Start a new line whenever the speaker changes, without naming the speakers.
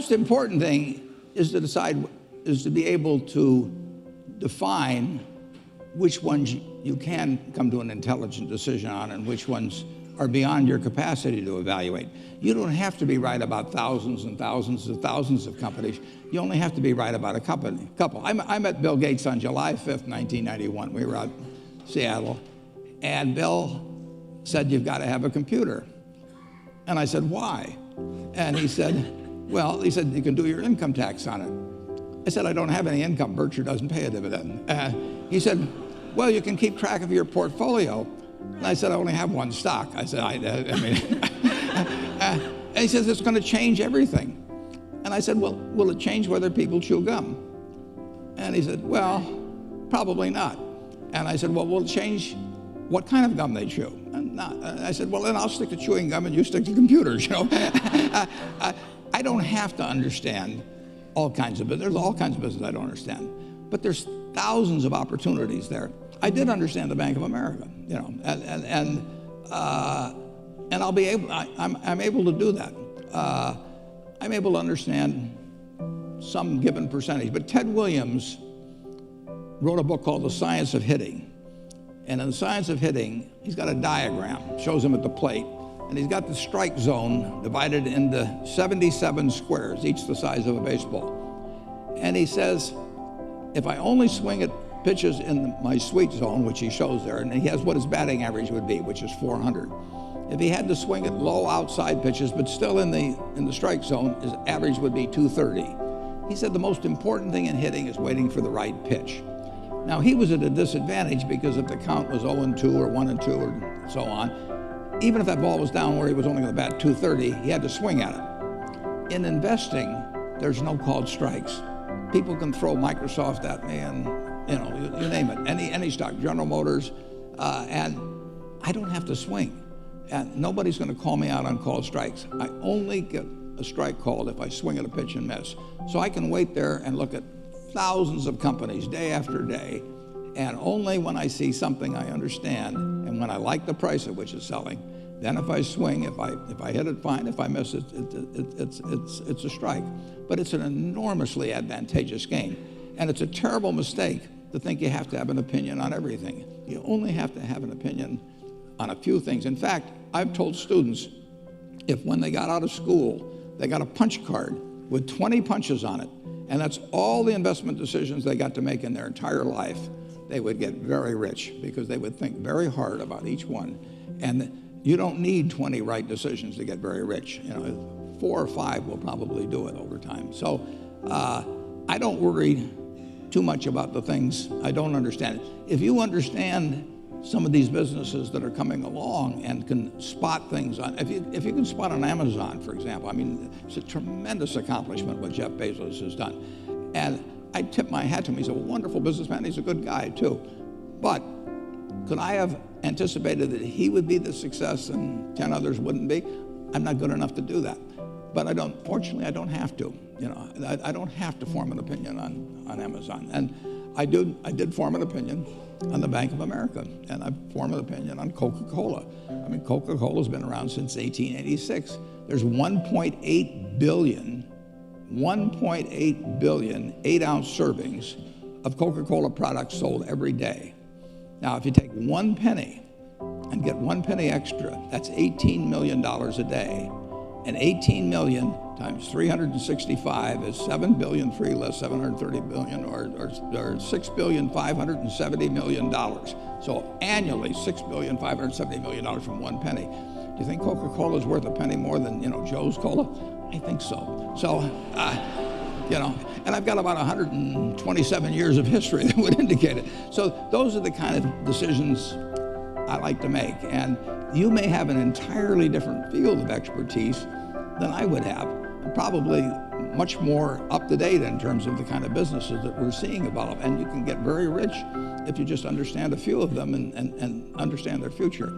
most important thing is to be able to define which ones you can come to an intelligent decision on and which ones are beyond your capacity to evaluate. You don't have to be right about thousands and thousands and thousands of companies. You only have to be right about a couple. I met Bill Gates on July 5th, 1991. We were out in Seattle, and Bill said, "You've got to have a computer." And I said, "Why?" And he said, "You can do your income tax on it." I said, "I don't have any income. Berkshire doesn't pay a dividend." He said, "Well, you can keep track of your portfolio." And I said, "I only have one stock." I said, and he says, "It's going to change everything." And I said, "Well, will it change whether people chew gum?" And he said, "Well, probably not." And I said, "Well, will it change what kind of gum they chew?" And I said, "Well, then I'll stick to chewing gum and you stick to computers, you know." I don't have to understand all kinds of business. There's all kinds of business I don't understand. But there's thousands of opportunities there. I did understand the Bank of America, you know, and I'm able to do that. I'm able to understand some given percentage. But Ted Williams wrote a book called The Science of Hitting. And in The Science of Hitting, he's got a diagram, shows him at the plate, and he's got the strike zone divided into 77 squares, each the size of a baseball. And he says, if I only swing at pitches in my sweet zone, which he shows there, and he has what his batting average would be, which is 400. If he had to swing at low outside pitches, but still in the strike zone, his average would be 230. He said the most important thing in hitting is waiting for the right pitch. Now, he was at a disadvantage because if the count was 0-2 or 1-2 or so on, even if that ball was down where he was only going to bat 230, he had to swing at it. In investing, there's no called strikes. People can throw Microsoft at me and, you know, you name it, any stock, General Motors, and I don't have to swing. And nobody's going to call me out on called strikes. I only get a strike called if I swing at a pitch and miss. So I can wait there and look at thousands of companies day after day, and only when I see something I understand and when I like the price at which it's selling, then if I swing, if I hit it, fine. If I miss it, it's a strike. But it's an enormously advantageous game, and it's a terrible mistake to think you have to have an opinion on everything. You only have to have an opinion on a few things. In fact, I've told students, if when they got out of school, they got a punch card with 20 punches on it, and that's all the investment decisions they got to make in their entire life, they would get very rich because they would think very hard about each one. And you don't need 20 right decisions to get very rich. You know, 4 or 5 will probably do it over time. So I don't worry too much about the things I don't understand. If you understand some of these businesses that are coming along and can spot things on, if you can spot on Amazon, for example, I mean, it's a tremendous accomplishment what Jeff Bezos has done. And I tip my hat to him. He's a wonderful businessman. He's a good guy too. But could I have anticipated that he would be the success and 10 others wouldn't be? I'm not good enough to do that. But fortunately, I don't have to. You know, I don't have to form an opinion on Amazon. And I did form an opinion on the Bank of America, and I formed an opinion on Coca-Cola. I mean, Coca-Cola's been around since 1886. There's 1.8 billion 8-ounce servings of Coca-Cola products sold every day. Now, if you take 1 penny and get 1 penny extra, that's $18 million a day. And 18 million times 365 is 7 billion, 3 less 730 billion, or $6,570,000,000. So annually, $6,570,000,000 from 1 penny. Do you think Coca-Cola is worth a penny more than, you know, Joe's Cola? I think so. So, you know, and I've got about 127 years of history that would indicate it. So those are the kind of decisions I like to make. And you may have an entirely different field of expertise than I would have, and probably much more up to date in terms of the kind of businesses that we're seeing evolve. And you can get very rich if you just understand a few of them and understand their future.